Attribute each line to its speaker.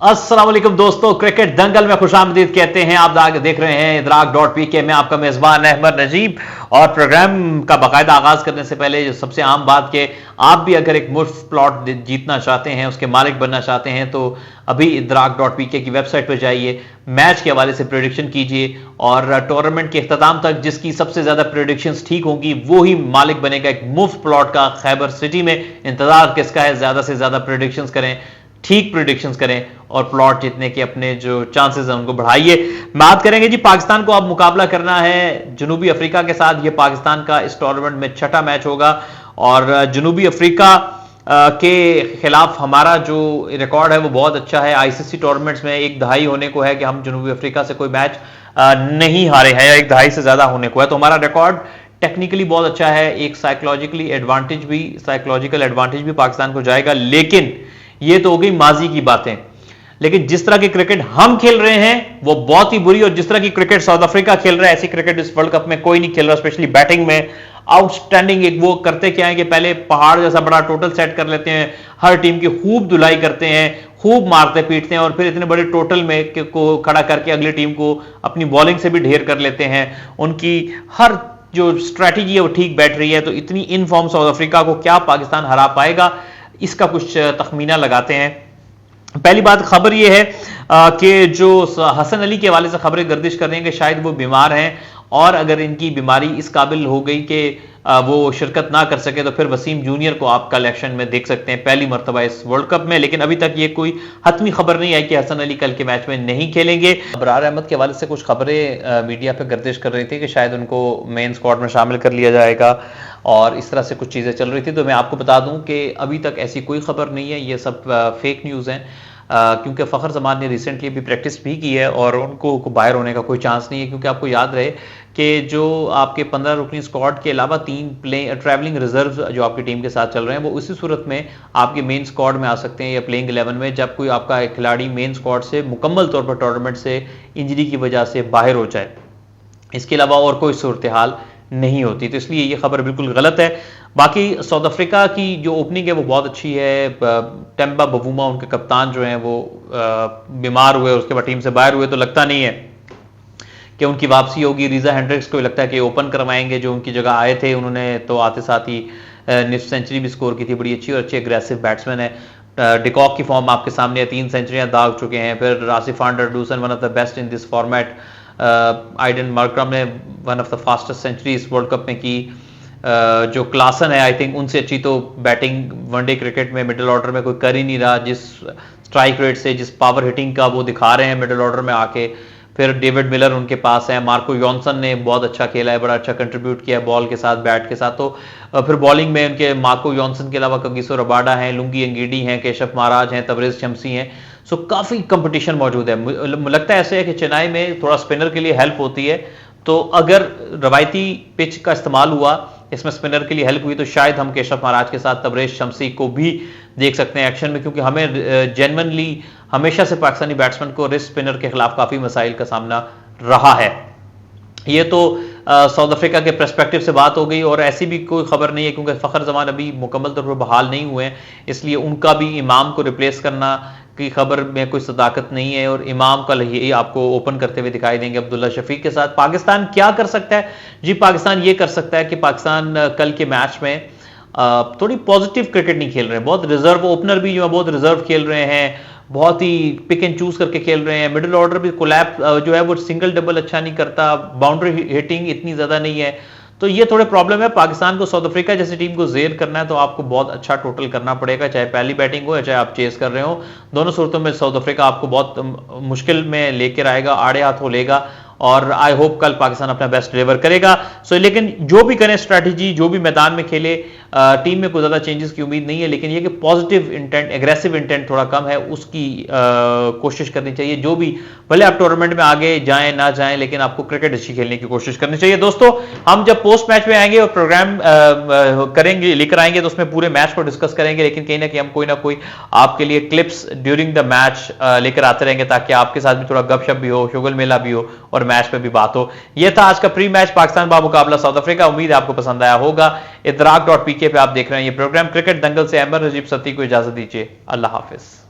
Speaker 1: अस्सलाम वालेकुम दोस्तों, क्रिकेट दंगल में खुशामदीद कहते हैं। आप देख रहे हैं इदराक.pk में आपका मेजबान अहमद नजीब। और प्रोग्राम का बाकायदा आगाज करने से पहले जो सबसे आम बात के आप भी अगर एक मुफ्त प्लॉट जीतना चाहते हैं, उसके मालिक बनना चाहते हैं, तो अभी इदराक.pk की वेबसाइट पर जाइए, मैच के हवाले से प्रेडिक्शन कीजिए और टूर्नामेंट के अख्ताम तक जिसकी सबसे ज्यादा प्रेडिक्शंस ठीक होंगी वो ही मालिक बनेगा एक मुफ्त प्लॉट का। खैबर सिटी में इंतजार किसका है? ज्यादा से ज्यादा प्रेडिक्शंस करें, ठीक प्रेडिक्शंस करें और प्लॉट जीतने के अपने जो चांसेस हैं उनको बढ़ाइए। बात करेंगे जी, पाकिस्तान को अब मुकाबला करना है जनूबी अफ्रीका के साथ। ये पाकिस्तान का इस टूर्नामेंट में छठा मैच होगा और जनूबी अफ्रीका के खिलाफ हमारा जो रिकॉर्ड है वो बहुत अच्छा है। आईसीसी टूर्नामेंट्स में एक दहाई होने को है कि हम जनूबी अफ्रीका से कोई मैच नहीं हारे हैं, एक दहाई से ज्यादा होने को है, तो हमारा रिकॉर्ड टेक्निकली बहुत अच्छा है। एक साइकोलॉजिकल एडवांटेज भी पाकिस्तान को जाएगा। लेकिन ये तो हो गई माजी की बातें, लेकिन जिस तरह की क्रिकेट हम खेल रहे हैं वो बहुत ही बुरी, और जिस तरह की क्रिकेट साउथ अफ्रीका खेल रहा है ऐसी क्रिकेट इस वर्ल्ड कप में कोई नहीं खेल रहा। स्पेशली बैटिंग में आउटस्टैंडिंग। एक वो करते क्या है कि पहले पहाड़ जैसा बड़ा टोटल सेट कर लेते हैं, हर टीम की खूब धुलाई करते हैं, खूब मारते पीटते हैं और फिर इतने बड़े टोटल में को खड़ा करके अगली टीम को अपनी बॉलिंग से भी ढेर कर लेते हैं। उनकी हर जो स्ट्रैटेजी है वो ठीक बैठ रही है। तो इतनी इन फॉर्म साउथ अफ्रीका को क्या पाकिस्तान हरा पाएगा, इसका कुछ तखमीना लगाते हैं। पहली बात खबर यह है कि जो हसन अली के हवाले से खबरें गर्दिश कर रही हैं कि शायद वो बीमार हैं, और अगर इनकी बीमारी इस काबिल हो गई कि वो शिरकत ना कर सके तो फिर वसीम जूनियर को आप कल एक्शन में देख सकते हैं, पहली मरतबा इस वर्ल्ड कप में। लेकिन अभी तक ये कोई हतमी खबर नहीं आई कि हसन अली कल के मैच में नहीं खेलेंगे। अबरार अहमद के हवाले से कुछ खबरें मीडिया पे गर्दिश कर रही थी कि शायद उनको मेन स्क्वाड में शामिल कर लिया जाएगा और इस तरह से कुछ चीज़ें चल रही थी। तो मैं आपको बता दूं कि अभी तक ऐसी कोई खबर नहीं है, ये सब फेक न्यूज़ हैं। क्योंकि फ़खर जमान ने रिसेंटली भी प्रैक्टिस भी की है और उनको बाहर होने का कोई चांस नहीं है। क्योंकि आपको याद रहे कि जो आपके 15 रुकनी स्क्वाड के अलावा 3 ट्रैवलिंग रिजर्व जो आपकी टीम के साथ चल रहे हैं वो उसी सूरत में आपके मेन स्क्वाड में आ सकते हैं या प्लेइंग 11 में, जब कोई आपका खिलाड़ी मेन स्क्वाड से मुकम्मल तौर पर टूर्नामेंट से इंजरी की वजह से बाहर हो जाए। इसके अलावा और कोई सूरत हाल नहीं होती, तो इसलिए ये खबर बिल्कुल गलत है। बाकी साउथ अफ्रीका की जो ओपनिंग है वो बहुत अच्छी है। टेम्बा बवूमा उनके कप्तान जो हैं वो बीमार हुए, उसके बाद टीम से बाहर हुए, तो लगता नहीं है कि उनकी वापसी होगी। रीजा हेंड्रिक्स को लगता है कि ओपन करवाएंगे, जो उनकी जगह आए थे। उन्होंने तो आते साथ ही निफ्ट सेंचुरी भी स्कोर की थी, बड़ी अच्छी और अच्छी एग्रेसिव बैट्समैन है। डिकॉक की फॉर्म आपके सामने है, 3 सेंचुरियां दाग चुके हैं। फिर Rassie van der Dussen, one of the best in this format. Aiden Markram ने one of the fastest century इस वर्ल्ड कप में की। जो क्लासन है आई थिंक उनसे अच्छी तो बैटिंग वनडे क्रिकेट में मिडिल ऑर्डर में कोई कर ही नहीं रहा, जिस स्ट्राइक रेट से, जिस पावर हिटिंग का वो दिखा रहे हैं मिडिल ऑर्डर में आके। फिर डेविड मिलर उनके पास है। मार्को जॉनसन ने बहुत अच्छा खेला है, बड़ा अच्छा कंट्रीब्यूट किया है बॉल के साथ, बैट के साथ। तो फिर बॉलिंग में उनके मार्को जॉनसन के अलावा कगिसो रबाडा हैं, लुंगी अंगीडी हैं, केशव महाराज हैं, तबरेज शमसी हैं। सो काफ़ी कंपटीशन मौजूद है। लगता है ऐसे है कि चेन्नई में थोड़ा स्पिनर के लिए हेल्प होती है, तो अगर रवायती पिच का इस्तेमाल हुआ, इसमें स्पिनर के लिए हेल्प हुई, तो शायद हम केशव महाराज के साथ तबरेज शमसी को भी देख सकते हैं एक्शन में। क्योंकि हमें जेन्युइनली हमेशा से पाकिस्तानी बैट्समैन को रिस्ट स्पिनर के खिलाफ काफ़ी मसाइल का सामना रहा है। ये तो साउथ अफ्रीका के पर्सपेक्टिव से बात हो गई, और ऐसी भी कोई खबर नहीं है क्योंकि फ़खर जमान अभी मुकम्मल तौर पर बहाल नहीं हुए हैं, इसलिए उनका भी इमाम को रिप्लेस करना की खबर में कोई सदाकत नहीं है। और इमाम कल ही आपको ओपन करते हुए दिखाई देंगे अब्दुल्ला शफीक के साथ। पाकिस्तान क्या कर सकता है जी? पाकिस्तान ये कर सकता है कि पाकिस्तान कल के मैच में थोड़ी पॉजिटिव क्रिकेट नहीं खेल रहे हैं। बहुत रिजर्व ओपनर भी जो है बहुत रिजर्व खेल रहे हैं, बहुत ही पिक एंड चूज करके खेल रहे हैं। मिडिल ऑर्डर भी कोलैप जो है वो सिंगल डबल अच्छा नहीं करता, बाउंड्री हिटिंग इतनी ज्यादा नहीं है। तो ये थोड़े प्रॉब्लम है। पाकिस्तान को साउथ अफ्रीका जैसी टीम को जेर करना है तो आपको बहुत अच्छा टोटल करना पड़ेगा, चाहे पहली बैटिंग हो या चाहे आप चेस कर रहे हो। दोनों सूरतों में साउथ अफ्रीका आपको बहुत मुश्किल में लेकर आएगा, आड़े हाथों लेगा, और आई होप कल पाकिस्तान अपना बेस्ट डिलीवर करेगा। लेकिन जो भी करें स्ट्रैटेजी, जो भी मैदान में खेले, टीम में कोई ज्यादा चेंजेस की उम्मीद नहीं है। लेकिन ये कि पॉजिटिव इंटेंट, एग्रेसिव इंटेंट थोड़ा कम है, उसकी कोशिश करनी चाहिए। जो भी भले आप टूर्नामेंट में आगे जाएं ना जाएं, लेकिन आपको क्रिकेट अच्छी खेलने की कोशिश करनी चाहिए। दोस्तों, हम जब पोस्ट मैच में आएंगे और प्रोग्राम करेंगे, लेकर आएंगे, तो उसमें पूरे मैच को डिस्कस करेंगे। लेकिन कहीं ना कहीं हम कोई ना कोई आपके लिए क्लिप्स ड्यूरिंग द मैच लेकर आते रहेंगे, ताकि आपके साथ भी थोड़ा गपशप भी हो, शुगल मेला भी हो और मैच पे भी बात हो। यह था आज का प्री मैच पाकिस्तान बा मुकाबला साउथ अफ्रीका। उम्मीद है आपको पसंद आया होगा। इदराक.pk पे आप देख रहे हैं ये प्रोग्राम क्रिकेट दंगल से। अहमद नजीब सत्ती को इजाजत दीजिए। अल्लाह हाफिज।